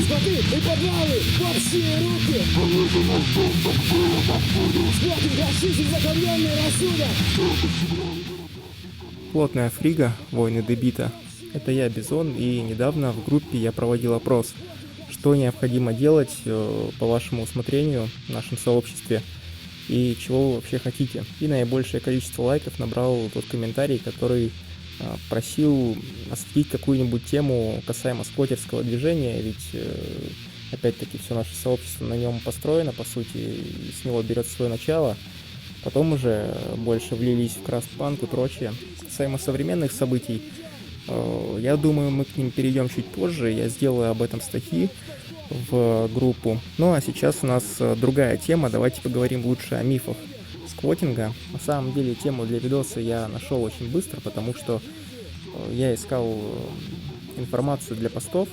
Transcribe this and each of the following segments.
Смотри, и подвалы во все руки. Сквотинг расчистит закаленный рассудок. Плотная фрига, войны дебита. Это я, Бизон, и недавно в группе я проводил опрос, что необходимо делать по вашему усмотрению в нашем сообществе и чего вы вообще хотите. И наибольшее количество лайков набрал тот комментарий, который просил осветить какую-нибудь тему касаемо сквотерского движения, ведь опять-таки все наше сообщество на нем построено, по сути, и с него берет свое начало. Потом уже больше влились в краст-панк и прочее. Касаемо современных событий, я думаю, мы к ним перейдем чуть позже. Я сделаю об этом статьи в группу. Ну а сейчас у нас другая тема. Давайте поговорим лучше о мифах сквотинга. На самом деле тему для видоса я нашел очень быстро, потому что я искал информацию для постов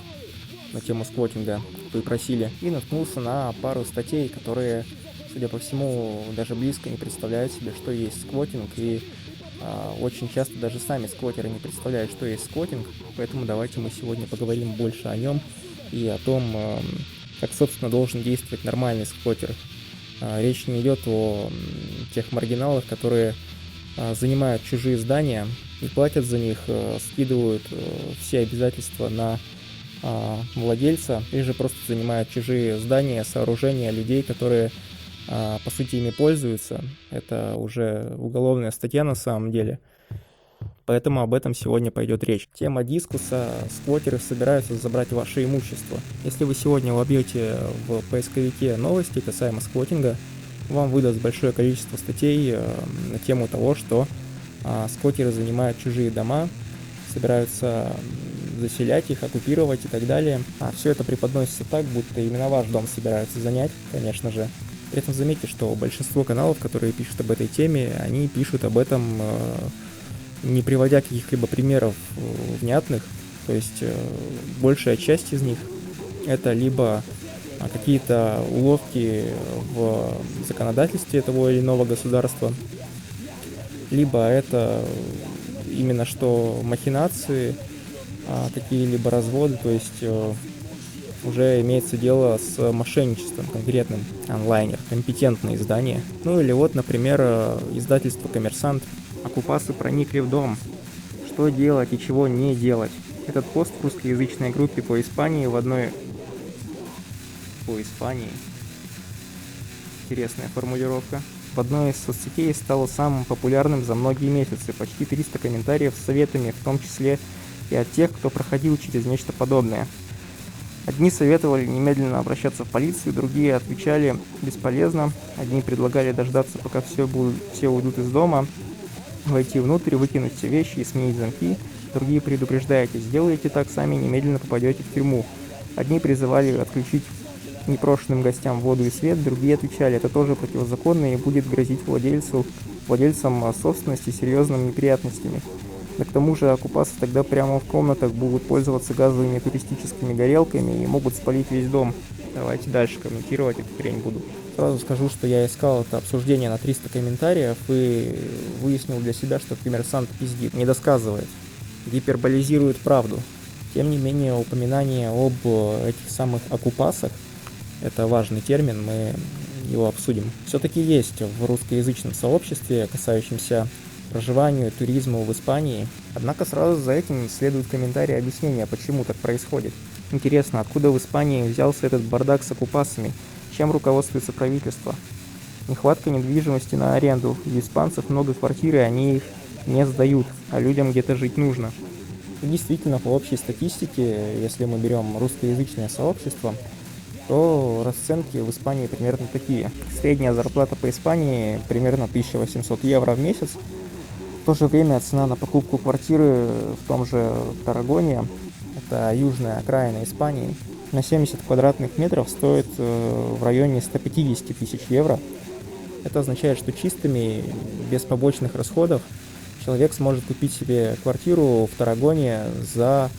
на тему сквотинга, вы просили, и наткнулся на пару статей, которые, судя по всему, даже близко не представляют себе, что есть сквотинг, и очень часто даже сами сквотеры не представляют, что есть сквотинг, поэтому давайте мы сегодня поговорим больше о нем и о том, как, собственно, должен действовать нормальный сквотер. Речь не идет о тех маргиналах, которые занимают чужие здания, не платят за них, скидывают все обязательства на владельца, или же просто занимают чужие здания, сооружения людей, которые по сути ими пользуются. Это уже уголовная статья на самом деле. Поэтому об этом сегодня пойдет речь. Тема дискусса: сквотеры собираются забрать ваше имущество. Если вы сегодня вобьете в поисковике новости касаемо сквотинга, вам выдаст большое количество статей на тему того, что сквотеры занимают чужие дома, собираются заселять их, оккупировать и так далее. А все это преподносится так, будто именно ваш дом собираются занять, конечно же. При этом заметьте, что большинство каналов, которые пишут об этой теме, они пишут об этом не приводя каких-либо примеров внятных. То есть большая часть из них это либо какие-то уловки в законодательстве того или иного государства, либо это именно что махинации, какие-либо разводы, то есть уже имеется дело с мошенничеством конкретным. Онлайнер, компетентные издания. Ну или вот, например, издательство «Коммерсант». Оккупасы проникли в дом. Что делать и чего не делать? Этот пост в русскоязычной группе по Испании в одной... По Испании? Интересная формулировка. В одной из соцсетей стало самым популярным за многие месяцы. Почти 300 комментариев с советами, в том числе и от тех, кто проходил через нечто подобное. Одни советовали немедленно обращаться в полицию, другие отвечали бесполезно. Одни предлагали дождаться, пока все уйдут из дома, войти внутрь, выкинуть все вещи и сменить замки. Другие предупреждаете: сделаете так, сами немедленно попадете в тюрьму. Одни призывали отключить непрошенным гостям воду и свет, другие отвечали: это тоже противозаконно и будет грозить владельцам собственности серьезными неприятностями. Да к тому же оккупасы тогда прямо в комнатах будут пользоваться газовыми туристическими горелками и могут спалить весь дом. Давайте дальше комментировать эту хрень буду. Сразу скажу, что я искал это обсуждение на 300 комментариев и выяснил для себя, что «Коммерсант» пиздит, не досказывает, гиперболизирует правду. Тем не менее, упоминание об этих самых оккупасах — это важный термин, мы его обсудим. Все-таки есть в русскоязычном сообществе, касающемся проживанию, туризму в Испании. Однако сразу за этим следует комментарий объяснения, почему так происходит. Интересно, откуда в Испании взялся этот бардак с оккупасами? Чем руководствуется правительство? Нехватка недвижимости на аренду. У испанцев много квартир, и они их не сдают, а людям где-то жить нужно. И действительно, по общей статистике, если мы берем русскоязычное сообщество, то расценки в Испании примерно такие. Средняя зарплата по Испании примерно 1800 евро в месяц. В то же время цена на покупку квартиры в том же Таррагоне, это южная окраина Испании, на 70 квадратных метров стоит в районе 150 тысяч евро. Это означает, что чистыми, без побочных расходов, человек сможет купить себе квартиру в Таррагоне за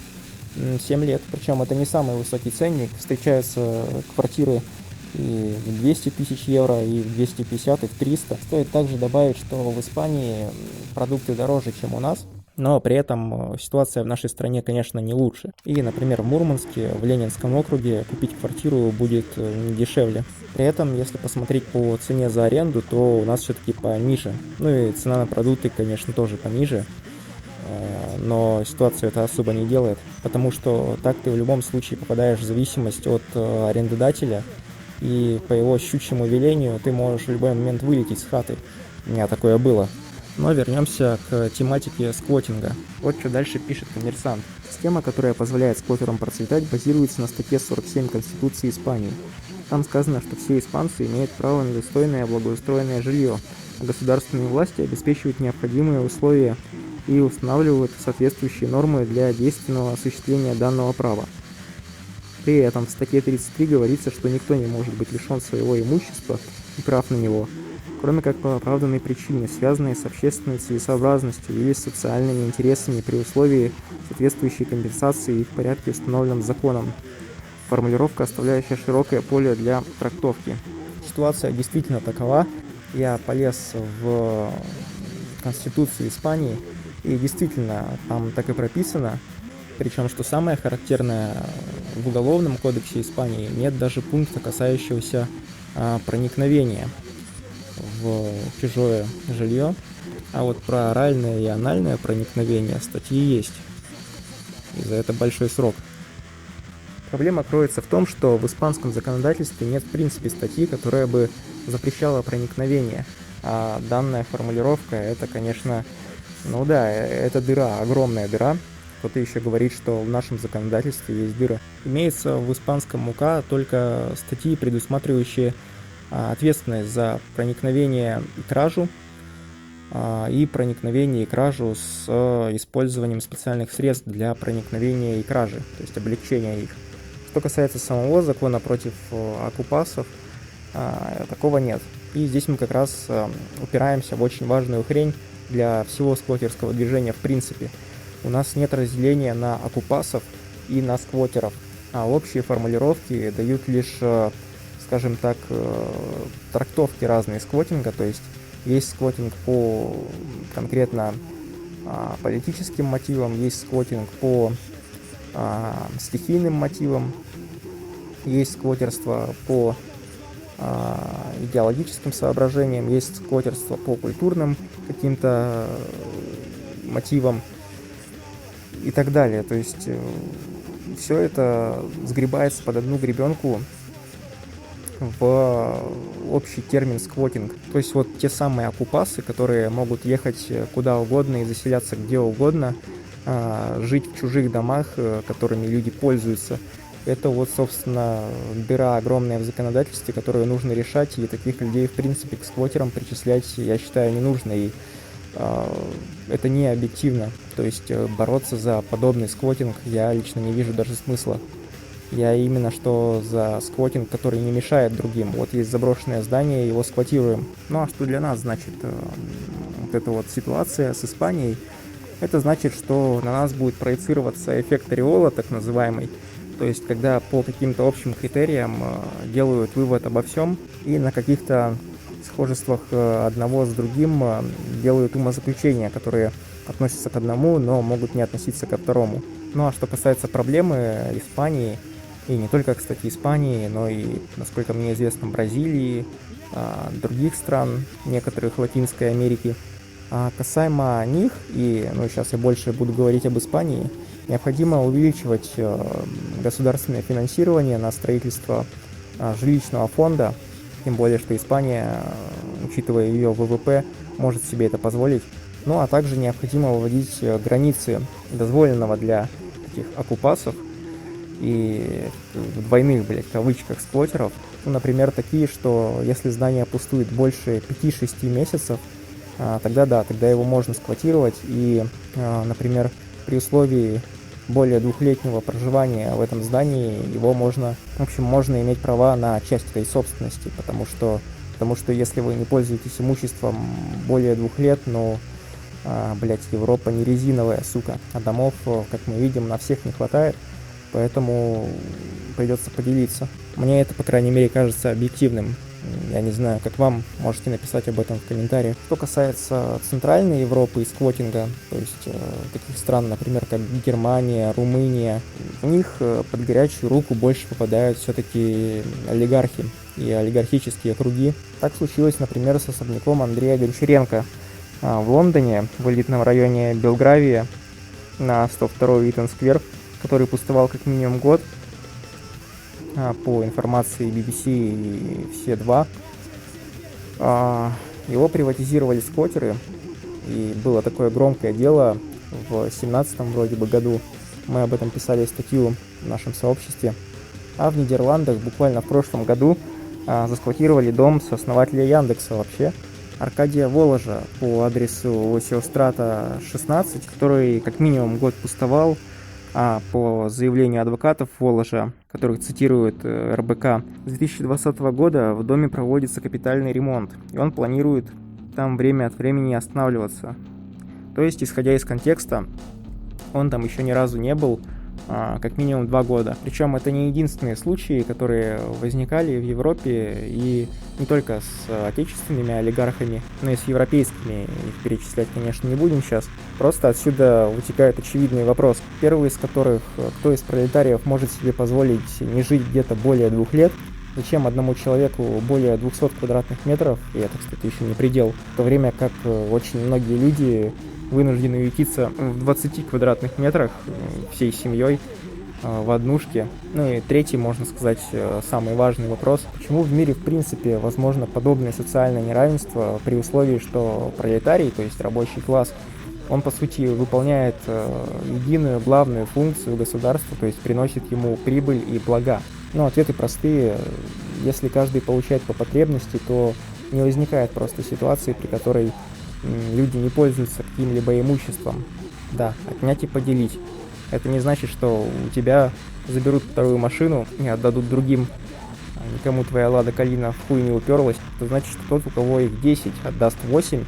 7 лет. Причем это не самый высокий ценник. Встречаются квартиры и в 200 тысяч евро, и в 250, и в 300. Стоит также добавить, что в Испании продукты дороже, чем у нас. Но при этом ситуация в нашей стране, конечно, не лучше. И, например, в Мурманске, в Ленинском округе купить квартиру будет не дешевле. При этом, если посмотреть по цене за аренду, то у нас все-таки пониже. Ну и цена на продукты, конечно, тоже пониже. Но ситуацию это особо не делает, потому что так ты в любом случае попадаешь в зависимость от арендодателя, и по его щучьему велению ты можешь в любой момент вылететь с хаты. У меня такое было. Но вернемся к тематике сквотинга. Вот что дальше пишет Коммерсант. Система, которая позволяет сквотерам процветать, базируется на статье 47 Конституции Испании. Там сказано, что все испанцы имеют право на достойное благоустроенное жилье, а государственные власти обеспечивают необходимые условия и устанавливают соответствующие нормы для действенного осуществления данного права. При этом в статье 33 говорится, что никто не может быть лишен своего имущества и прав на него, кроме как по оправданной причине, связанной с общественной целесообразностью или социальными интересами при условии соответствующей компенсации и в порядке, установленном законом. Формулировка, оставляющая широкое поле для трактовки. Ситуация действительно такова. Я полез в Конституцию Испании, и действительно там так и прописано. Причем, что самое характерное, в Уголовном кодексе Испании нет даже пункта, касающегося проникновения в чужое жилье, а вот про оральное и анальное проникновение статьи есть, и за это большой срок. Проблема кроется в том, что в испанском законодательстве нет в принципе статьи, которая бы запрещала проникновение, а данная формулировка, это, конечно, ну да, это дыра, огромная дыра. Кто-то еще говорит, что в нашем законодательстве есть дыра. Имеется в испанском УК только статьи, предусматривающие ответственность за проникновение и кражу, и проникновение и кражу с использованием специальных средств для проникновения и кражи, то есть облегчения их. Что касается самого закона против оккупасов, такого нет. И здесь мы как раз упираемся в очень важную хрень для всего сквотерского движения в принципе. У нас нет разделения на оккупасов и на сквотеров, а общие формулировки дают лишь, скажем так, трактовки разные сквотинга, то есть сквотинг по конкретно политическим мотивам, есть сквотинг по стихийным мотивам, есть сквотерство по идеологическим соображениям, есть сквотерство по культурным каким-то мотивам и так далее. То есть все это сгребается под одну гребенку в общий термин сквотинг. То есть вот те самые оккупасы, которые могут ехать куда угодно и заселяться где угодно, жить в чужих домах, которыми люди пользуются. Это вот, собственно, дыра огромная в законодательстве, которую нужно решать, и таких людей, в принципе, к сквотерам причислять, я считаю, не нужно, и это не объективно. То есть бороться за подобный сквотинг я лично не вижу даже смысла. Я именно что за сквотинг, который не мешает другим. Вот есть заброшенное здание, его сквотируем. Ну а что для нас значит вот эта вот ситуация с Испанией? Это значит, что на нас будет проецироваться эффект ореола, так называемый. То есть, когда по каким-то общим критериям делают вывод обо всем, и на каких-то схожествах одного с другим делают умозаключения, которые относятся к одному, но могут не относиться ко второму. Ну а что касается проблемы Испании, и не только, кстати, Испании, но и, насколько мне известно, Бразилии, других стран, некоторых Латинской Америки, касаемо них, и сейчас я больше буду говорить об Испании, необходимо увеличивать государственное финансирование на строительство жилищного фонда, тем более, что Испания, учитывая ее ВВП, может себе это позволить. Ну а также необходимо вводить границы дозволенного для таких оккупасов и двойных, кавычках, сквотеров. Ну, например, такие, что если здание пустует больше 5-6 месяцев, тогда его можно сквотировать, и, например, при условии более 2-летнего проживания в этом здании его можно иметь права на часть этой собственности, потому что если вы не пользуетесь имуществом более 2 лет, Европа не резиновая, сука, а домов, как мы видим, на всех не хватает, поэтому придется поделиться. Мне это, по крайней мере, кажется объективным. Я не знаю, как вам, можете написать об этом в комментариях. Что касается Центральной Европы и сквотинга, то есть таких стран, например, как Германия, Румыния, у них под горячую руку больше попадают все-таки олигархи и олигархические круги. Так случилось, например, с особняком Андрея Гончаренко в Лондоне, в элитном районе Белгравия, на 102 Итон-сквер, который пустовал как минимум год. По информации BBC и все два, его приватизировали сквоттеры, и было такое громкое дело в 17-м вроде бы году. Мы об этом писали статью в нашем сообществе. А в Нидерландах буквально в прошлом году засквотировали дом сооснователя Яндекса вообще, Аркадия Воложа, по адресу Лосиострата 16, который как минимум год пустовал. А по заявлению адвокатов Воложа, которых цитирует РБК, с 2020 года в доме проводится капитальный ремонт, и он планирует там время от времени останавливаться. То есть, исходя из контекста, он там еще ни разу не был, как минимум 2 года. Причем это не единственные случаи, которые возникали в Европе, и не только с отечественными олигархами, но и с европейскими. Их перечислять, конечно, не будем сейчас. Просто отсюда вытекает очевидный вопрос. Первый из которых: кто из пролетариев может себе позволить не жить где-то более 2 лет? Зачем одному человеку более 200 квадратных метров? И это, кстати, еще не предел. В то время как очень многие люди вынуждены ютиться в 20 квадратных метрах всей семьей в однушке. Ну и третий, можно сказать, самый важный вопрос: почему в мире в принципе возможно подобное социальное неравенство при условии, что пролетарий, то есть рабочий класс, он по сути выполняет единую главную функцию государства, то есть приносит ему прибыль и блага? Ну, ответы простые. Если каждый получает по потребности, то не возникает просто ситуации, при которой люди не пользуются каким-либо имуществом. Да, отнять и поделить. Это не значит, что у тебя заберут вторую машину и отдадут другим. Никому твоя Лада Калина в хуй не уперлась. Это значит, что тот, у кого их 10, отдаст 8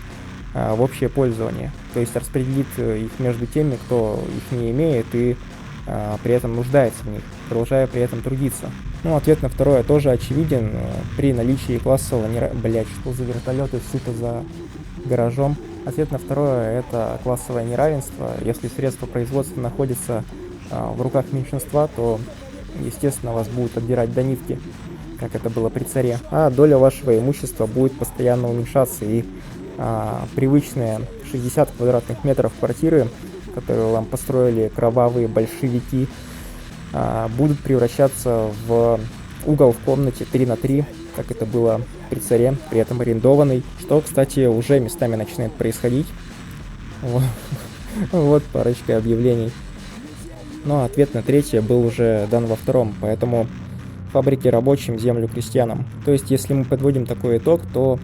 в общее пользование. То есть распределит их между теми, кто их не имеет и при этом нуждается в них, продолжая при этом трудиться. Ну, ответ на второе тоже очевиден. При наличии классового Блять, что за вертолеты, сука, за гаражом. Ответ на второе — это классовое неравенство. Если средства производства находятся в руках меньшинства, то, естественно, вас будут отдирать до нитки, как это было при царе. А доля вашего имущества будет постоянно уменьшаться, и привычные 60 квадратных метров квартиры, которые вам построили кровавые большевики, будут превращаться в угол в комнате 3×3, как это было при царе, при этом арендованный, что, кстати, уже местами начинает происходить. Вот парочка объявлений. Но ответ на третье был уже дан во втором, поэтому фабрики рабочим, землю крестьянам. То есть, если мы подводим такой итог, то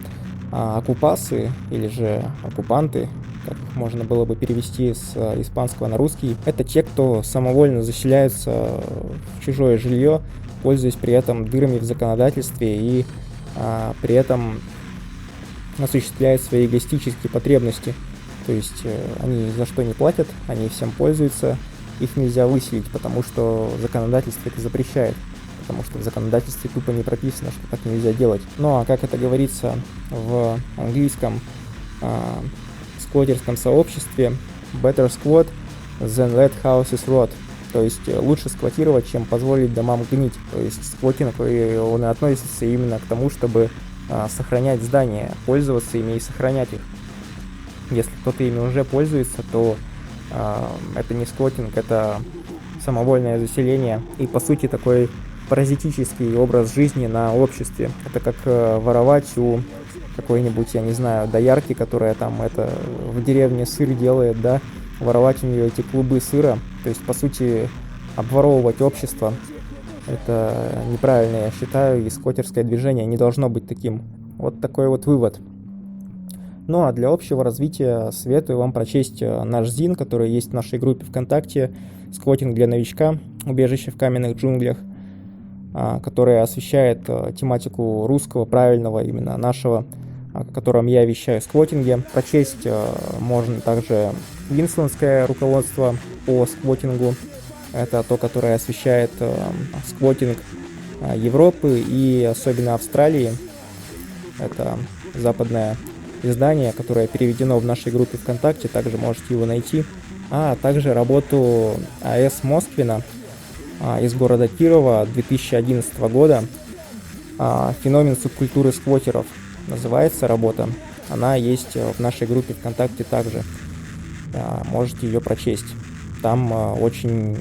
оккупасы, или же оккупанты, как их можно было бы перевести с испанского на русский, это те, кто самовольно заселяются в чужое жилье, пользуясь при этом дырами в законодательстве и при этом осуществляют свои эгоистические потребности. То есть они ни за что не платят, они всем пользуются, их нельзя выселить, потому что законодательство это запрещает. Потому что в законодательстве тупо не прописано, что так нельзя делать. Ну а как это говорится в английском сквоттерском сообществе: better squat than let houses rot. То есть лучше сквотировать, чем позволить домам гнить. То есть сквотинг, он и относится именно к тому, чтобы сохранять здания, пользоваться ими и сохранять их. Если кто-то ими уже пользуется, то это не сквотинг, это самовольное заселение. И по сути такой паразитический образ жизни на обществе. Это как воровать у какой-нибудь, я не знаю, доярки, которая там это в деревне сыр делает, да, воровать у нее эти клубы сыра. То есть, по сути, обворовывать общество. Это неправильно, я считаю, и сквоттерское движение не должно быть таким. Вот такой вот вывод. Ну а для общего развития советую вам прочесть наш ЗИН, который есть в нашей группе ВКонтакте «Сквотинг для новичка. Убежище в каменных джунглях», которая освещает тематику русского, правильного, именно нашего, о котором я вещаю, сквотинге. Прочесть можно также Винслендское руководство по сквотингу. Это то, которое освещает сквотинг Европы и особенно Австралии. Это западное издание, которое переведено в нашей группе ВКонтакте, также можете его найти. А также работу А.С. Москвина из города Кирова 2011 года. «Феномен субкультуры сквотеров» называется работа. Она есть в нашей группе ВКонтакте также. Можете ее прочесть. Там очень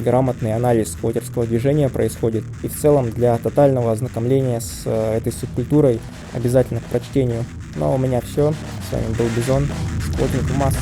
грамотный анализ сквотерского движения происходит. И в целом для тотального ознакомления с этой субкультурой обязательно к прочтению. Ну а у меня все. С вами был Бизон. Сквотинг в массы.